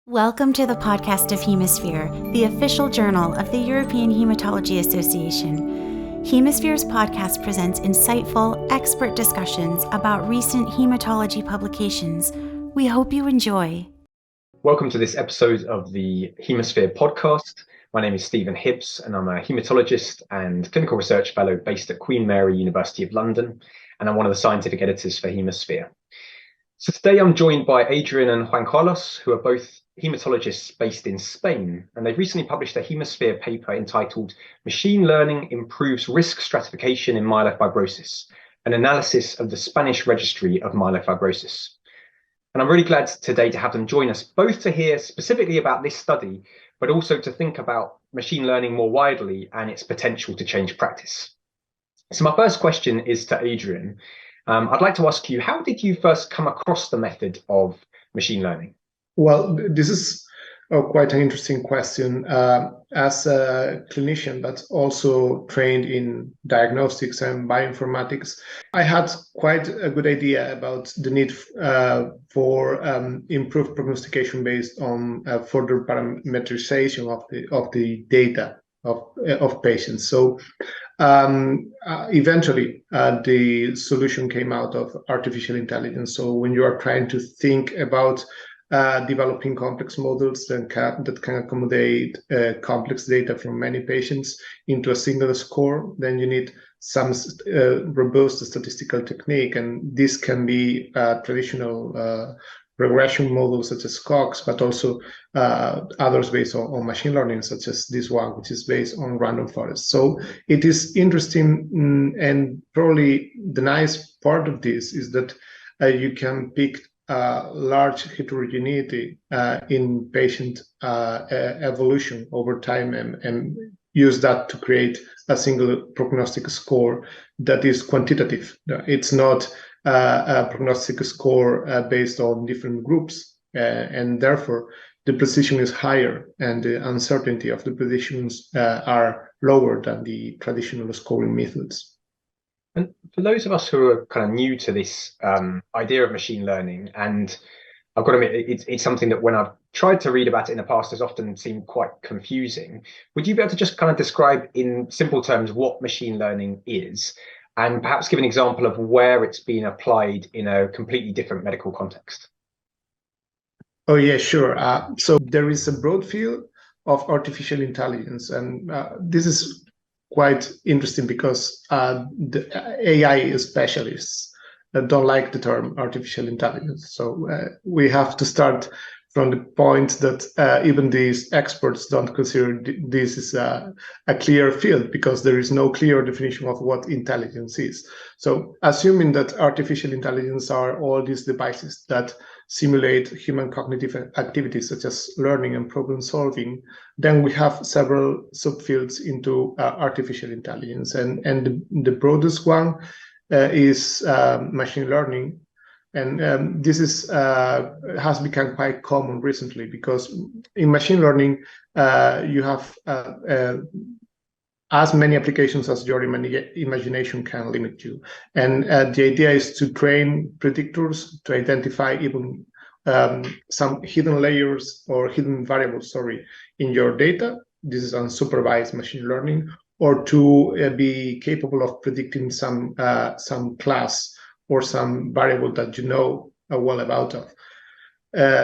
Welcome to the podcast of Hemisphere, the official journal of the European Hematology Association. Hemisphere's podcast presents insightful, expert discussions about recent hematology publications. We hope you enjoy. Welcome to this episode of the Hemisphere podcast. My name is Stephen Hibbs, and I'm a hematologist and clinical research fellow based at Queen Mary University of London, and I'm one of the scientific editors for Hemisphere. So today I'm joined by Adrian and Juan Carlos, who are both hematologists based in Spain, and they've recently published a Hemisphere paper entitled Machine Learning Improves Risk Stratification in Myelofibrosis, an analysis of the Spanish registry of myelofibrosis. And I'm really glad today to have them join us, both to hear specifically about this study, but also to think about machine learning more widely and its potential to change practice. So my first question is to Adrian. I'd like to ask you, how did you first come across the method of machine learning? Well, this is quite an interesting question. As a clinician, but also trained in diagnostics and bioinformatics, I had quite a good idea about the need for improved prognostication based on further parameterization of the data of patients. So eventually, the solution came out of artificial intelligence. So when you are trying to think about developing complex models that can accommodate complex data from many patients into a single score, then you need some robust statistical technique, and this can be traditional regression models such as Cox, but also others based on machine learning, such as this one, which is based on random forest. So it is interesting, and probably the nice part of this is that you can pick large heterogeneity in patient evolution over time and use that to create a single prognostic score that is quantitative. It's not a prognostic score based on different groups, and therefore the precision is higher and the uncertainty of the predictions are lower than the traditional scoring methods. And for those of us who are kind of new to this idea of machine learning, and I've got to admit, it's something that when I've tried to read about it in the past has often seemed quite confusing. Would you be able to just kind of describe in simple terms what machine learning is, and perhaps give an example of where it's been applied in a completely different medical context? Oh, yeah, sure. So there is a broad field of artificial intelligence, and this is quite interesting because the AI specialists don't like the term artificial intelligence. So we have to start from the point that even these experts don't consider this is a clear field, because there is no clear definition of what intelligence is. So assuming that artificial intelligence are all these devices that simulate human cognitive activities such as learning and problem solving, then we have several subfields into artificial intelligence. And the broadest one is machine learning. And this is has become quite common recently, because in machine learning, you have as many applications as your imagination can limit you. And the idea is to train predictors to identify even some hidden layers or hidden variables, in your data. This is unsupervised machine learning, or to be capable of predicting some class or some variable that you know well about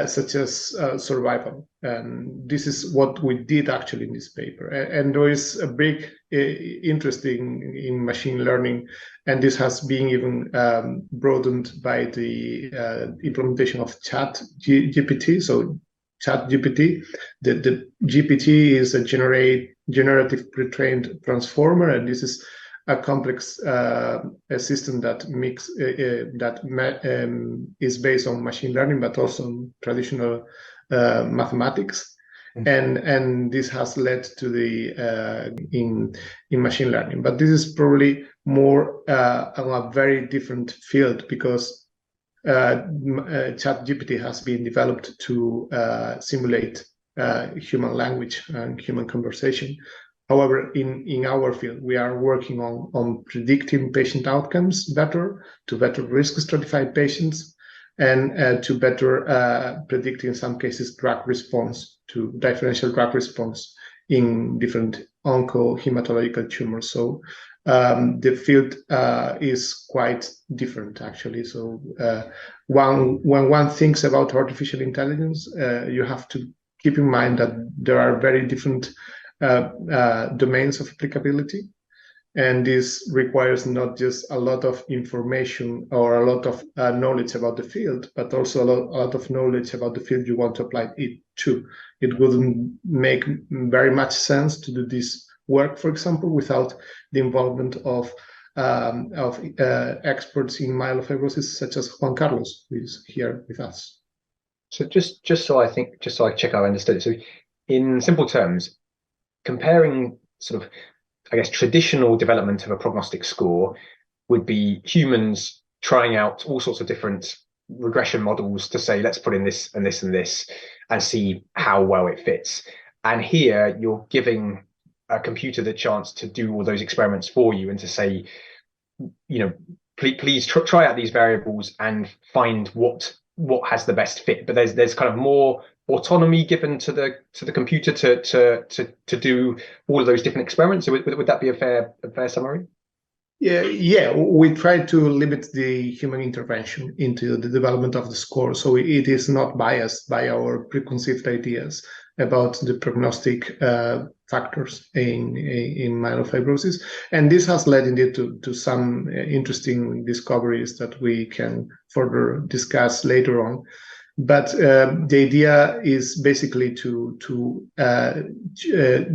such as survival. And this is what we did actually in this paper. And there is a big interest in machine learning, and this has been even broadened by the implementation of ChatGPT. So ChatGPT, the GPT is a generative pre-trained transformer, and this is a complex system that is based on machine learning, but also on traditional mathematics. And this has led to the in machine learning. But this is probably more on a very different field, because ChatGPT has been developed to simulate human language and human conversation. However, in our field, we are working on predicting patient outcomes better, to better risk stratify patients, and to better predict, in some cases, drug response, to differential drug response in different oncohematological tumors. So the field is quite different, actually. So when one thinks about artificial intelligence, you have to keep in mind that there are very different domains of applicability. And this requires not just a lot of information or a lot of knowledge about the field, but also a lot of knowledge about the field you want to apply it to. It wouldn't make very much sense to do this work, for example, without the involvement of experts in myelofibrosis, such as Juan Carlos, who is here with us. So just so I check I understood it. So in simple terms, comparing sort of, I guess, traditional development of a prognostic score would be humans trying out all sorts of different regression models to say, let's put in this and this and this and see how well it fits. And here you're giving a computer the chance to do all those experiments for you and to say, please try out these variables and find what has the best fit. But there's kind of more autonomy given to the computer to do all of those different experiments. So would that be a fair summary? Yeah, we try to limit the human intervention into the development of the score, so it is not biased by our preconceived ideas about the prognostic factors in myelofibrosis. And this has led indeed to some interesting discoveries that we can further discuss later on. But the idea is basically to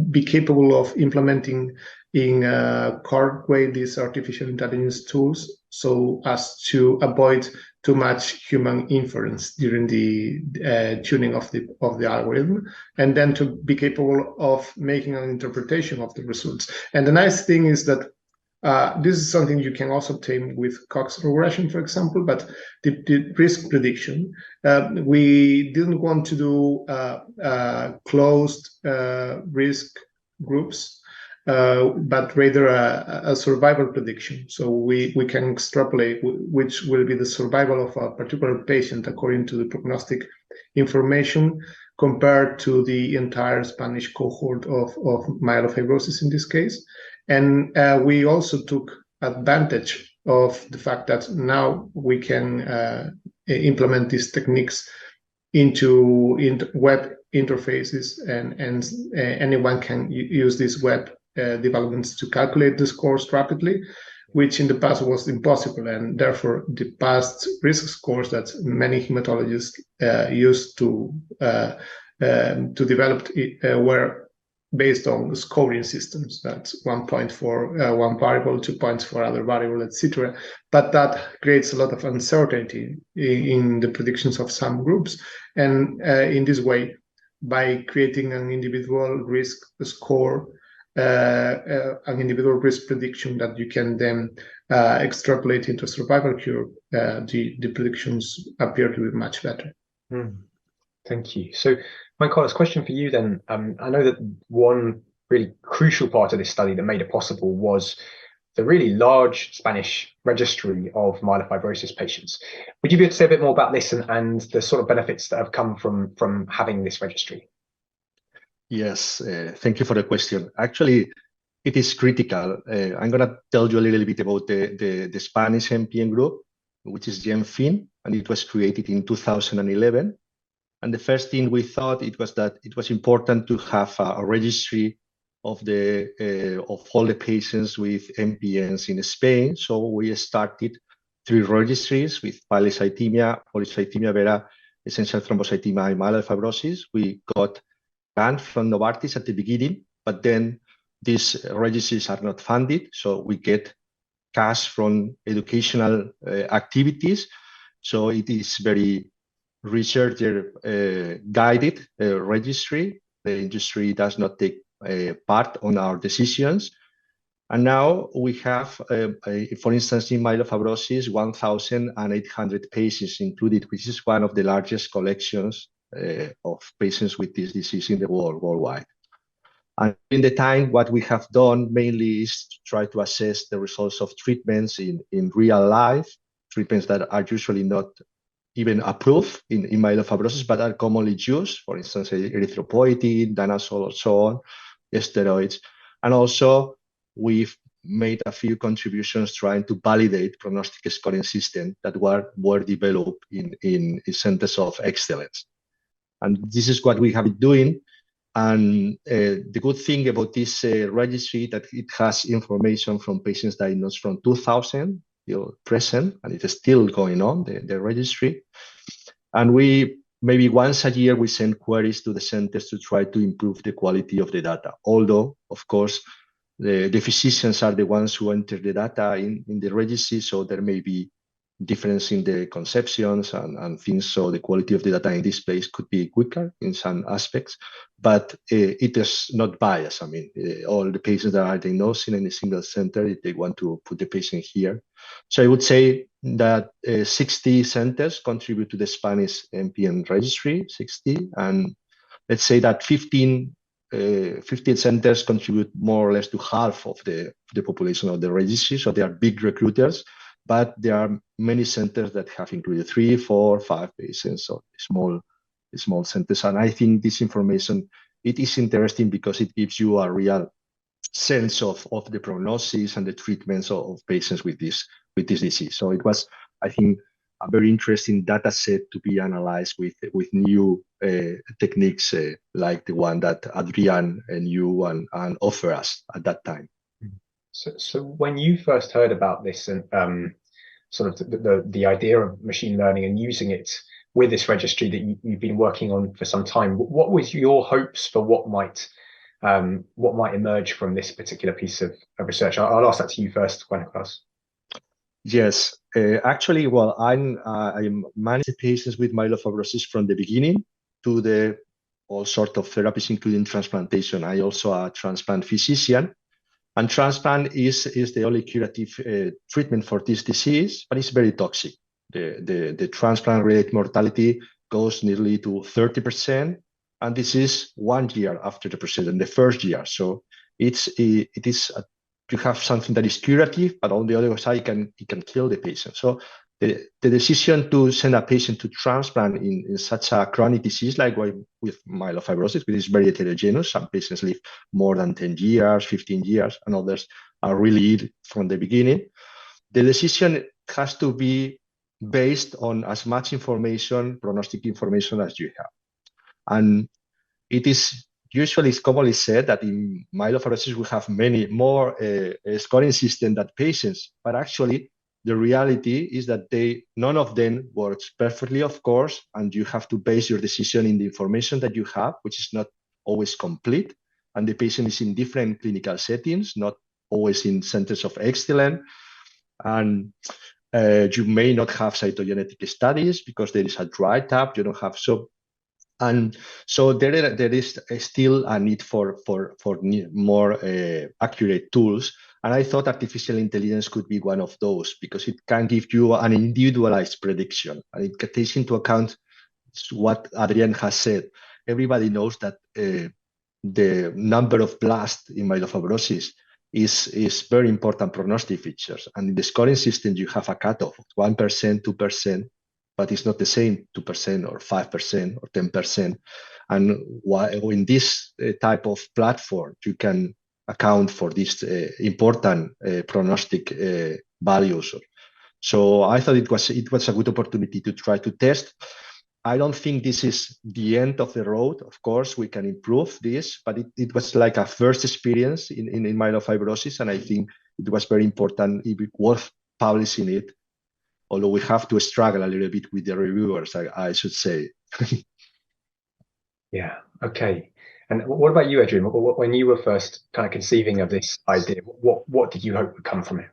be capable of implementing in a correct way these artificial intelligence tools, so as to avoid too much human inference during the tuning of the algorithm, and then to be capable of making an interpretation of the results. And the nice thing is that this is something you can also obtain with Cox regression, for example, but the risk prediction, we didn't want to do closed risk groups, but rather a survival prediction. So we can extrapolate which will be the survival of a particular patient according to the prognostic information compared to the entire Spanish cohort of myelofibrosis in this case. And we also took advantage of the fact that now we can implement these techniques into web interfaces, and anyone can use these web developments to calculate the scores rapidly, which in the past was impossible, and therefore the past risk scores that many hematologists used to develop were based on scoring systems. That's 1 point for one variable, 2 points for other variable, etc. But that creates a lot of uncertainty in the predictions of some groups. And in this way, by creating an individual risk score, an individual risk prediction that you can then extrapolate into a survival curve, the predictions appear to be much better. Thank you. So, Juan Carlos, question for you then. I know that one really crucial part of this study that made it possible was the really large Spanish registry of myelofibrosis patients. Would you be able to say a bit more about this and the sort of benefits that have come from having this registry? Yes, thank you for the question. Actually, it is critical. I'm going to tell you a little bit about the Spanish MPN group, which is GenFin, and it was created in 2011. And the first thing we thought was that it was important to have a registry of all the patients with MPNs in Spain. So we started 3 registries with polycythemia vera, essential thrombocythemia, and myelofibrosis. We got grant from Novartis at the beginning, but then these registries are not funded, so we get cash from educational activities. So it is very researcher guided registry. The industry does not take part on our decisions. And now we have, for instance, in myelofibrosis, 1,800 patients included, which is one of the largest collections of patients with this disease in the worldwide. And in the time, what we have done mainly is to try to assess the results of treatments in real life, treatments that are usually not even approved in myelofibrosis, but are commonly used, for instance, erythropoietin, danazol, or so on, steroids. And also, we've made a few contributions trying to validate prognostic scoring systems that were developed in centers of excellence. And this is what we have been doing. And the good thing about this registry that it has information from patients diagnosed from 2000 till present, and it is still going on, the registry. And we, maybe once a year, we send queries to the centers to try to improve the quality of the data. Although, of course, the physicians are the ones who enter the data in the registry, so there may be difference in the conceptions and things. So the quality of the data in this place could be quicker in some aspects, but it is not biased. I mean, all the patients that are diagnosed in any single center, if they want to put the patient here. So I would say that 60 centers contribute to the Spanish MPN registry, 60, and let's say that 15 centers contribute more or less to half of the population of the registry. So they are big recruiters, but there are many centers that have included 3, 4, 5 patients, so small centers. And I think this information, it is interesting because it gives you a real sense of the prognosis and the treatments of patients with this disease. So it was, I think, a very interesting data set to be analyzed with new techniques like the one that Adrian and you and offer us at that time. So when you first heard about this and sort of the idea of machine learning and using it with this registry that you've been working on for some time, what was your hopes for what might emerge from this particular piece of research? I'll ask that to you first, Juan Carlos. Yes, actually, well, I manage patients with myelofibrosis from the beginning to all sorts of therapies, including transplantation. I also a transplant physician. And transplant is the only curative treatment for this disease, but it's very toxic. The transplant-related mortality goes nearly to 30%, and this is 1 year after the procedure, the first year. So it is you have something that is curative, but on the other side, it can kill the patient. So the decision to send a patient to transplant in such a chronic disease like with myelofibrosis, which is very heterogeneous. Some patients live more than 10 years, 15 years, and others are really ill from the beginning. The decision has to be based on as much information, prognostic information as you have. And it is usually it's commonly said that in myelofibrosis we have many more scoring systems than patients, but actually the reality is that none of them works perfectly, of course, and you have to base your decision in the information that you have, which is not always complete, and the patient is in different clinical settings, not always in centers of excellence, and you may not have cytogenetic studies because there is a dry tap, you don't have so. And so there is still a need for more accurate tools. And I thought artificial intelligence could be one of those because it can give you an individualized prediction. And it takes into account what Adrian has said. Everybody knows that the number of blasts in myelofibrosis is very important prognostic features. And in the scoring system, you have a cutoff of 1%, 2%. But it's not the same 2% or 5% or 10%. And in this type of platform, you can account for these important prognostic values. So I thought it was a good opportunity to try to test. I don't think this is the end of the road. Of course, we can improve this, but it was like a first experience in myelofibrosis, and I think it was very important, worth publishing it. Although we have to struggle a little bit with the reviewers, I should say. Yeah, okay. And what about you, Adrian? When you were first kind of conceiving of this idea, what did you hope would come from it?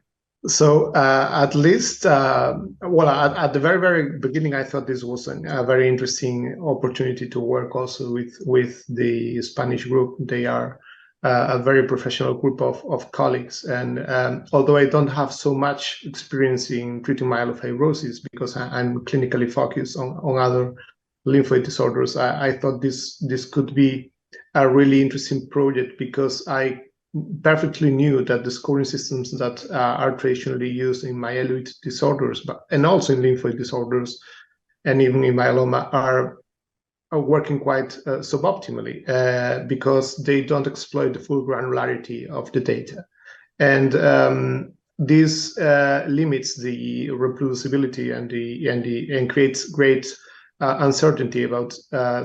So at least, at the very, very beginning, I thought this was a very interesting opportunity to work also with the Spanish group. They are a very professional group of colleagues. And although I don't have so much experience in treating myelofibrosis because I'm clinically focused on other lymphoid disorders, I thought this could be a really interesting project because I perfectly knew that the scoring systems that are traditionally used in myeloid disorders, and also in lymphoid disorders, and even in myeloma are working quite suboptimally because they don't exploit the full granularity of the data. And this limits the reproducibility and creates great uncertainty about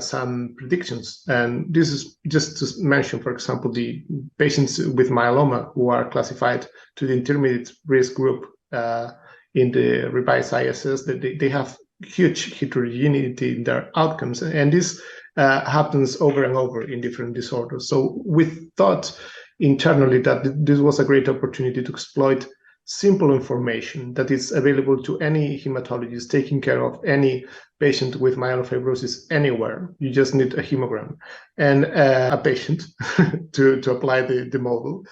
some predictions. And this is just to mention, for example, the patients with myeloma who are classified to the intermediate risk group in the revised ISS, that they have huge heterogeneity in their outcomes, and this happens over and over in different disorders. So we thought internally that this was a great opportunity to exploit simple information that is available to any hematologist taking care of any patient with myelofibrosis anywhere. You just need a hemogram and a patient to apply the model,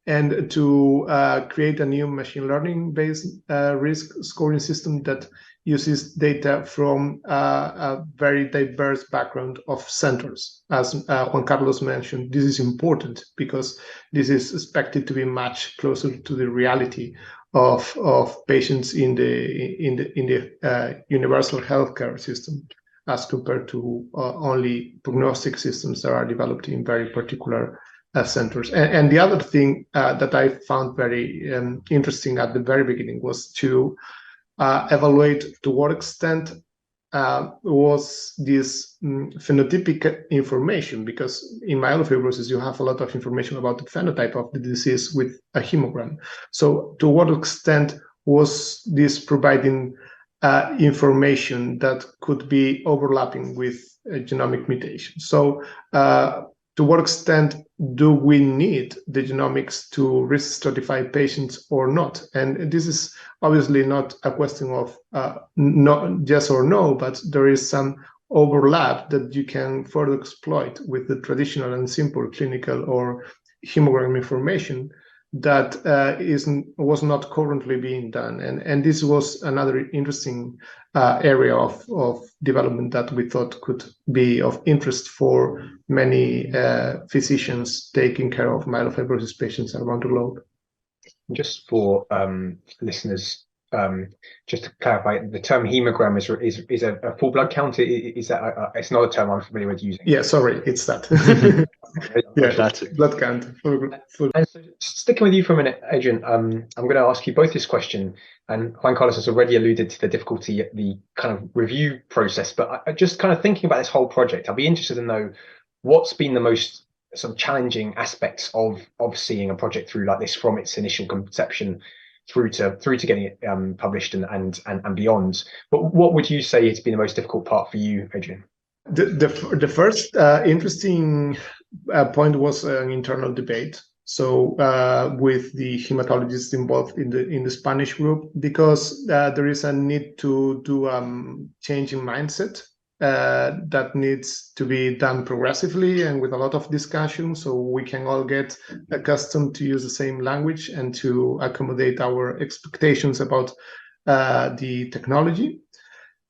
and to create a new machine learning based risk scoring system that uses data from a very diverse background of centers. As Juan Carlos mentioned, this is important because this is expected to be much closer to the reality of patients in the universal healthcare system, as compared to only prognostic systems that are developed in very particular centers. And the other thing that I found very interesting at the very beginning was to evaluate to what extent was this phenotypic information, because in myelofibrosis you have a lot of information about the phenotype of the disease with a hemogram. So to what extent was this providing information that could be overlapping with genomic mutation? So to what extent do we need the genomics to risk stratify patients or not? And this is obviously not a question of not yes or no, but there is some overlap that you can further exploit with the traditional and simple clinical or hemogram information that was not currently being done. And this was another interesting area of development that we thought could be of interest for many physicians taking care of myelofibrosis patients around the globe. Just for listeners, just to clarify, the term hemogram is a full blood count. Is that it's not a term I'm familiar with using? Yeah, sorry, it's that. Yeah, that's it. Blood count. And so, sticking with you for a minute, Adrian, I'm going to ask you both this question. And Juan Carlos has already alluded to the difficulty at the kind of review process. But I just kind of thinking about this whole project, I'll be interested to know what's been the most sort of challenging aspects of seeing a project through like this, from its initial conception through to getting it published and beyond. But what would you say has been the most difficult part for you, Adrian? The first interesting point was an internal debate. So with the hematologists involved in the Spanish group, because there is a need to do change in mindset that needs to be done progressively and with a lot of discussion, so we can all get accustomed to use the same language and to accommodate our expectations about the technology.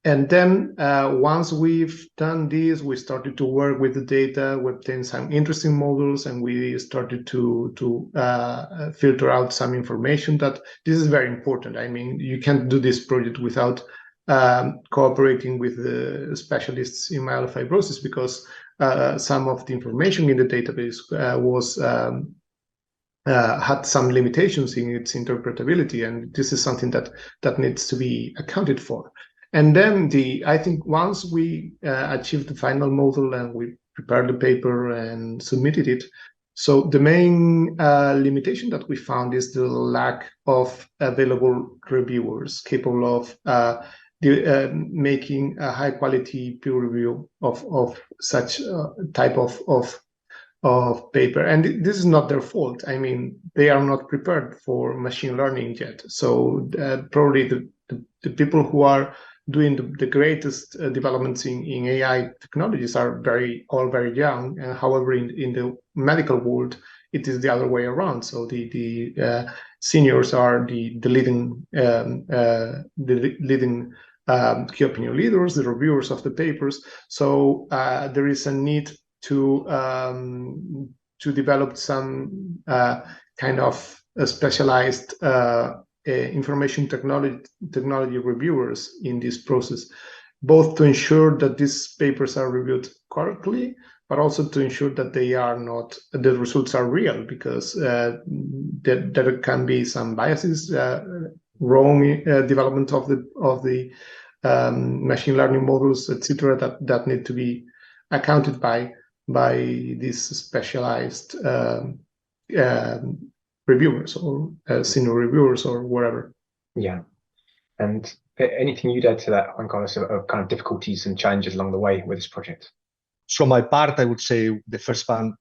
And then once we've done this, we started to work with the data, we obtained some interesting models, and we started to filter out some information. That this is very important. I mean, you can't do this project without cooperating with the specialists in myelofibrosis, because some of the information in the database had some limitations in its interpretability, and this is something that needs to be accounted for. And then I think once we achieved the final model and we prepared the paper and submitted it, so the main limitation that we found is the lack of available reviewers capable of making a high quality peer review of such type of paper. And this is not their fault. I mean, they are not prepared for machine learning yet. So probably the people who are doing the greatest developments in AI technologies are all very young. And however, in the medical world, it is the other way around. So the seniors are the leading key opinion leaders, the reviewers of the papers. So there is a need to develop some kind of specialized information technology reviewers in this process, both to ensure that these papers are reviewed correctly, but also to ensure that the results are real, because there can be some biases, wrong development of the machine learning models, etc., that need to be accounted by these specialized reviewers or senior reviewers or whatever. Yeah. And anything you'd add to that, Juan Carlos, of kind of difficulties and challenges along the way with this project? From my part, I would say the first part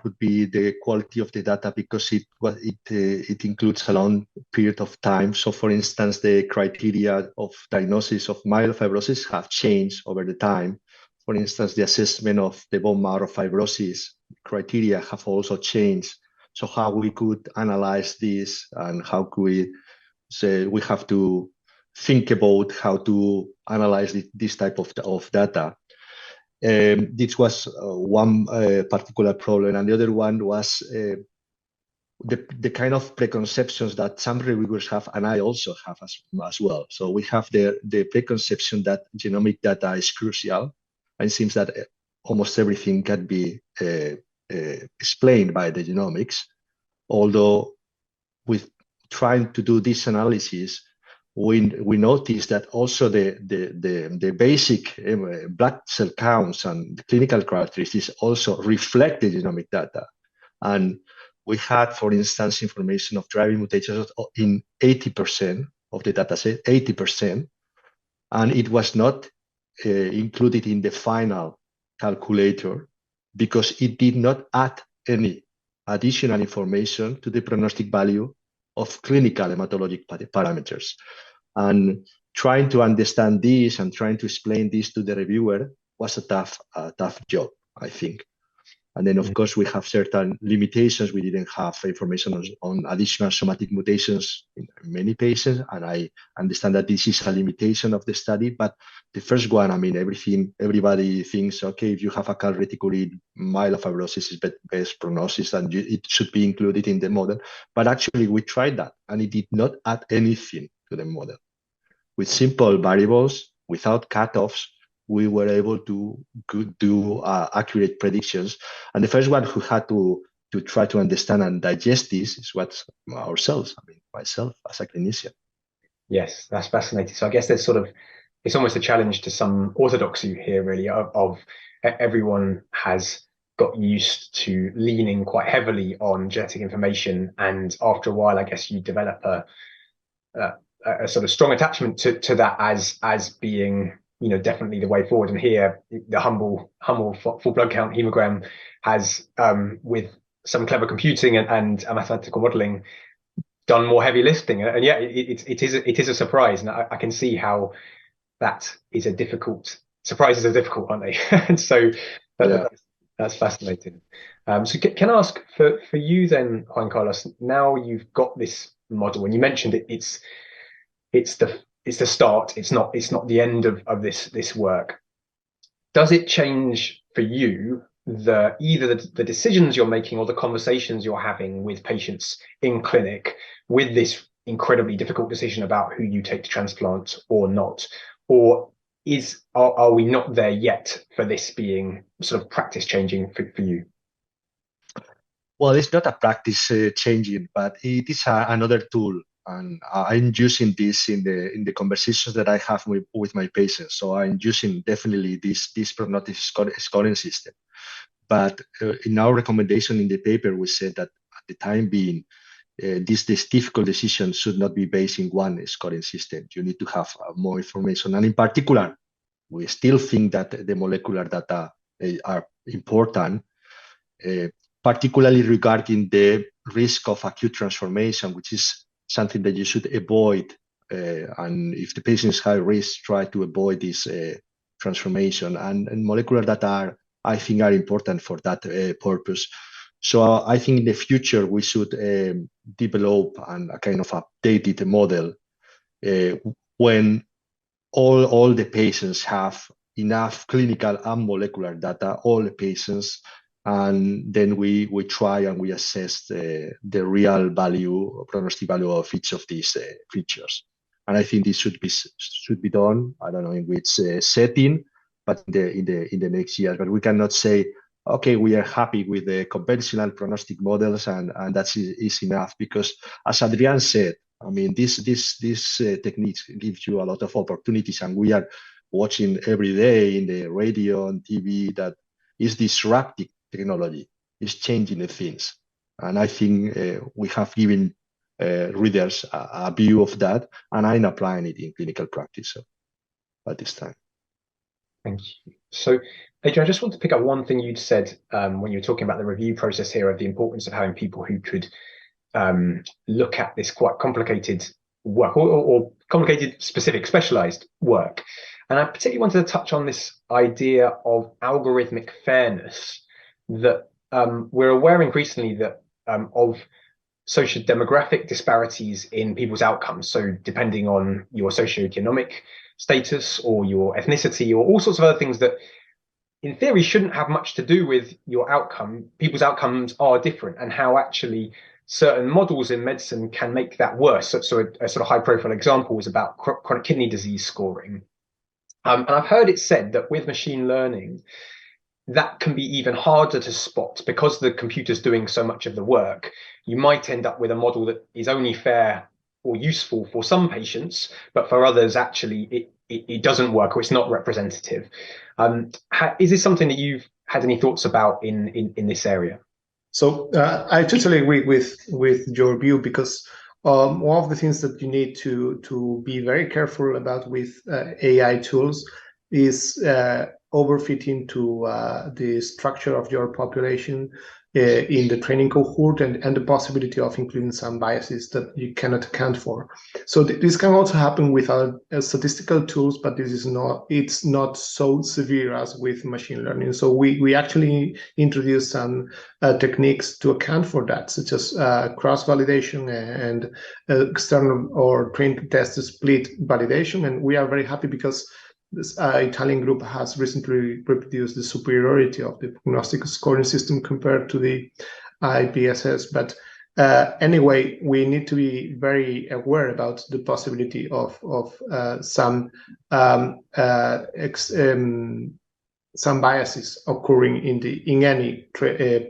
would be the quality of the data, because it includes a long period of time. So, for instance, the criteria of diagnosis of myelofibrosis have changed over the time. For instance, the assessment of the bone marrow fibrosis criteria have also changed. So, how we could analyze this and how could we say we have to think about how to analyze this type of data. This was one particular problem, and the other one was the kind of preconceptions that some reviewers have, and I also have as well. So we have the preconception that genomic data is crucial, and it seems that almost everything can be explained by the genomics. Although with trying to do this analysis, we noticed that also the basic blood cell counts and the clinical characteristics also reflect the genomic data. And we had, for instance, information of driving mutations in 80% of the data set, 80%, and it was not included in the final calculator because it did not add any additional information to the prognostic value of clinical hematologic parameters. And trying to understand this and trying to explain this to the reviewer was a tough job, I think. And then, of course, we have certain limitations. We didn't have information on additional somatic mutations in many patients, and I understand that this is a limitation of the study. But the first one, I mean, everybody thinks, okay, if you have a calreticulin, myelofibrosis is best prognosis, and it should be included in the model. But actually, we tried that, and it did not add anything to the model. With simple variables, without cutoffs, we were able to do accurate predictions. And the first one who had to try to understand and digest this is ourselves, I mean, myself as a clinician. Yes, that's fascinating. So I guess there's it's almost a challenge to some orthodoxy here, really, of everyone has got used to leaning quite heavily on genetic information. And after a while, I guess you develop a sort of strong attachment to that as being, definitely the way forward. And here, the humble full blood count hemogram has, with some clever computing and mathematical modeling, done more heavy lifting. And yeah, it is a surprise, and I can see how that is a difficult. Surprises are difficult, aren't they? And so that's fascinating. So can I ask for you then, Juan Carlos? Now you've got this model, and you mentioned it's the start. It's not the end of this work. Does it change for you either the decisions you're making or the conversations you're having with patients in clinic with this incredibly difficult decision about who you take to transplant or not? Or are we not there yet for this being sort of practice changing for you? Well, it's not a practice changing, but it is another tool. And I'm using this in the conversations that I have with my patients. So I'm using definitely this prognostic scoring system. But in our recommendation in the paper, we said that at the time being, this difficult decision should not be based in one scoring system. You need to have more information. And in particular, we still think that the molecular data are important, particularly regarding the risk of acute transformation, which is something that you should avoid. And if the patient is high risk, try to avoid this transformation. And molecular data I think are important for that purpose. So I think in the future we should develop a kind of updated model when all the patients have enough clinical and molecular data, all the patients, and then we try and we assess the real value, prognostic value of each of these features. And I think this should be done. I don't know in which setting, but in the next year. But we cannot say, okay, we are happy with the conventional prognostic models and that's is enough, because as Adrian said, I mean, this techniques gives you a lot of opportunities, and we are watching every day in the radio and TV that is disruptive technology, is changing the things. And I think we have given readers a view of that, and I'm applying it in clinical practice at this time. Thank you. So, Adrian, I just want to pick up one thing you'd said when you were talking about the review process here, of the importance of having people who could look at this quite complicated work or complicated, specific, specialized work. And I particularly wanted to touch on this idea of algorithmic fairness, that we're aware increasingly that of socio-demographic disparities in people's outcomes. So depending on your socioeconomic status or your ethnicity or all sorts of other things that in theory shouldn't have much to do with your outcome, people's outcomes are different, and how actually certain models in medicine can make that worse. So a sort of high profile example was about chronic kidney disease scoring. And I've heard it said that with machine learning, that can be even harder to spot, because the computer's doing so much of the work. You might end up with a model that is only fair or useful for some patients, but for others, actually, it doesn't work, or it's not representative. Is this something that you've had any thoughts about in this area? So I totally agree with your view, because one of the things that you need to be very careful about with AI tools is overfitting to the structure of your population in the training cohort, and the possibility of including some biases that you cannot account for. So this can also happen with statistical tools, but it's not so severe as with machine learning. So we actually introduced some techniques to account for that, such as cross-validation and external or trained test split validation. And we are very happy because this Italian group has recently reproduced the superiority of the prognostic scoring system compared to the IPSS. But anyway, we need to be very aware about the possibility of some biases occurring in any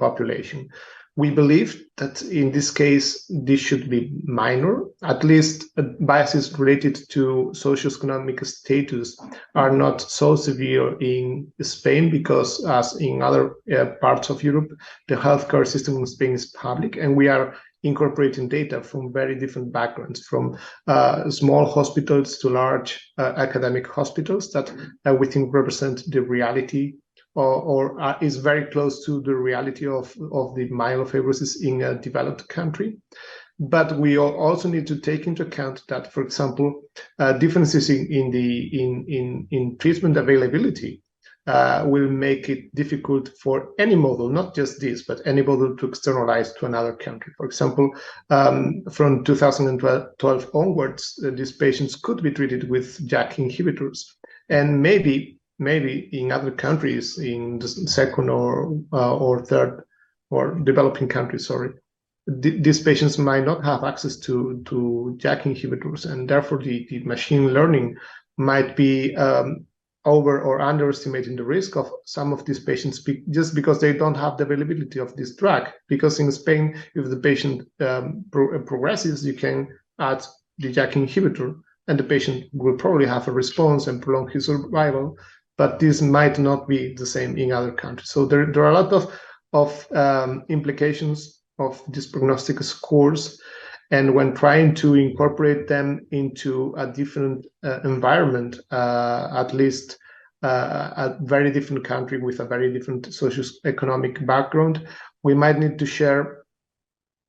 population. We believe that in this case, this should be minor. At least biases related to socioeconomic status are not so severe in Spain, because as in other parts of Europe, the healthcare system in Spain is public, and we are incorporating data from very different backgrounds, from small hospitals to large academic hospitals that we think represent the reality or is very close to the reality of the myelofibrosis in a developed country. But we also need to take into account that, for example, differences in treatment availability will make it difficult for any model, not just this, but any model, to externalize to another country. For example, from 2012 onwards, these patients could be treated with JAK inhibitors, and maybe in other countries, in the second or third or developing countries, these patients might not have access to JAK inhibitors, and therefore the machine learning might be over or underestimating the risk of some of these patients just because they don't have the availability of this drug. Because in Spain, if the patient progresses, you can add the JAK inhibitor, and the patient will probably have a response and prolong his survival. But this might not be the same in other countries. So there are a lot of implications of these prognostic scores, and when trying to incorporate them into a different environment, at least a very different country with a very different socioeconomic background, we might need to share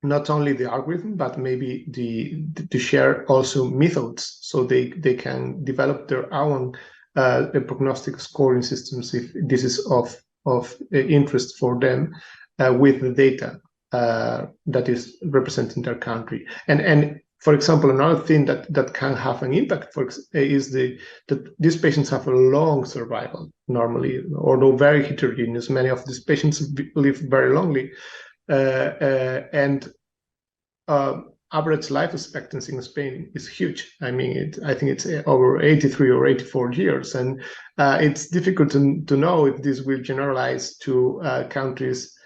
not only the algorithm, but maybe to share also methods, so they can develop their own prognostic scoring systems if this is of interest for them, with the data that is representing their country. And for example, another thing that can have an impact is that these patients have a long survival normally, although very heterogeneous. Many of these patients live very longly, and average life expectancy in Spain is huge. I mean, I think it's over 83 or 84 years, and it's difficult to know if this will generalize to countries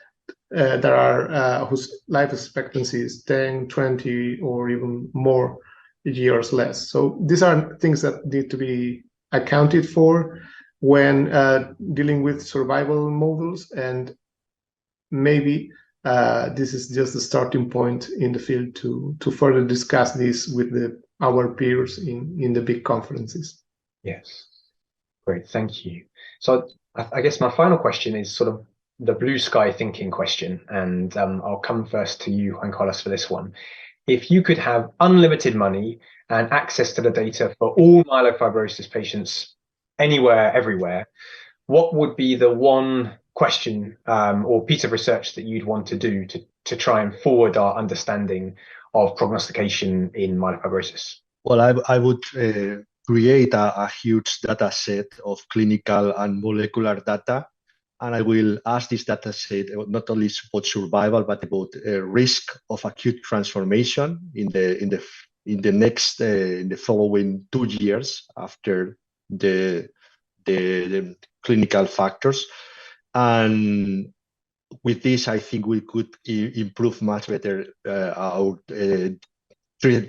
that are whose life expectancy is 10, 20, or even more years less. So these are things that need to be accounted for when dealing with survival models, and maybe this is just the starting point in the field to further discuss this with our peers in the big conferences. Yes, great, thank you. So I guess my final question is sort of the blue sky thinking question, and I'll come first to you, Juan Carlos, for this one. If you could have unlimited money and access to the data for all myelofibrosis patients anywhere, everywhere, what would be the one question or piece of research that you'd want to do to try and forward our understanding of prognostication in myelofibrosis? Well, I would create a huge data set of clinical and molecular data, and I will ask this data set not only about survival but about risk of acute transformation in the following 2 years after the clinical factors. And with this, I think we could improve much better our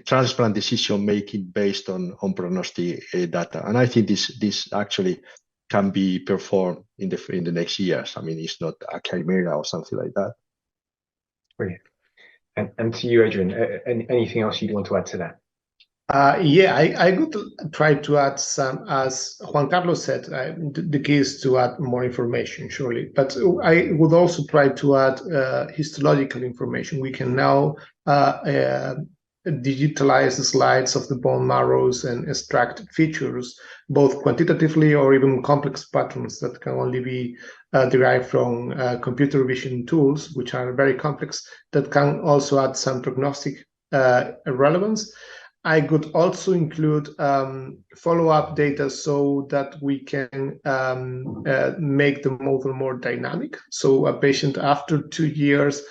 transplant decision making based on prognostic data. And I think this actually can be performed in the next years. I mean, it's not a chimera or something like that. Brilliant. And to you, Adrian, anything else you'd want to add to that? Yeah, I could try to add some, as Juan Carlos said, the key is to add more information, surely. But I would also try to add histological information. We can now digitalize the slides of the bone marrows and extract features, both quantitatively or even complex patterns that can only be derived from computer vision tools, which are very complex, that can also add some prognostic relevance. I could also include follow-up data so that we can make the model more dynamic. So a patient after 2 years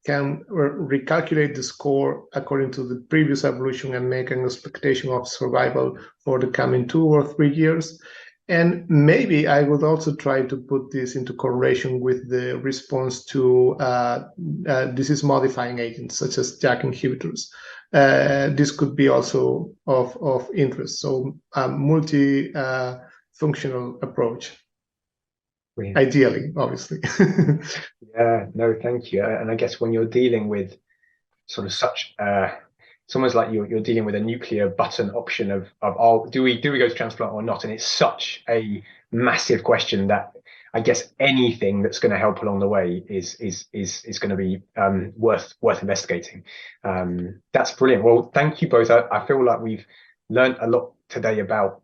can recalculate the score according to the previous evolution and make an expectation of survival for the coming 2 or 3 years. And maybe I would also try to put this into correlation with the response to disease-modifying agents such as JAK inhibitors. This could be also of interest. So a multi-functional approach. Brilliant. Ideally, obviously. Yeah, no, thank you. And I guess when you're dealing with sort of such, it's almost like you're dealing with a nuclear button option of oh, do we go to transplant or not? And it's such a massive question that I guess anything that's going to help along the way is going to be worth investigating. That's brilliant. Well, thank you both. I feel like we've learned a lot today about,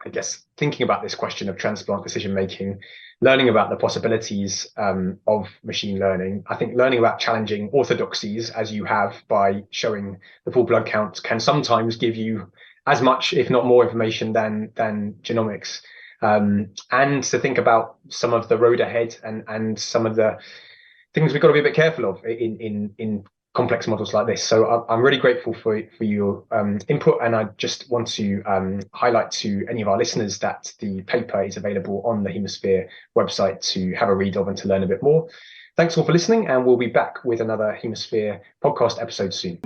I guess, thinking about this question of transplant decision making, learning about the possibilities of machine learning. I think learning about challenging orthodoxies, as you have by showing the full blood count, can sometimes give you as much, if not more, information than genomics. And to think about some of the road ahead and some of the things we've got to be a bit careful of in complex models like this. So I'm really grateful for your input, and I just want to highlight to any of our listeners that the paper is available on the Hemasphere website to have a read of and to learn a bit more. Thanks all for listening, and we'll be back with another Hemasphere podcast episode soon.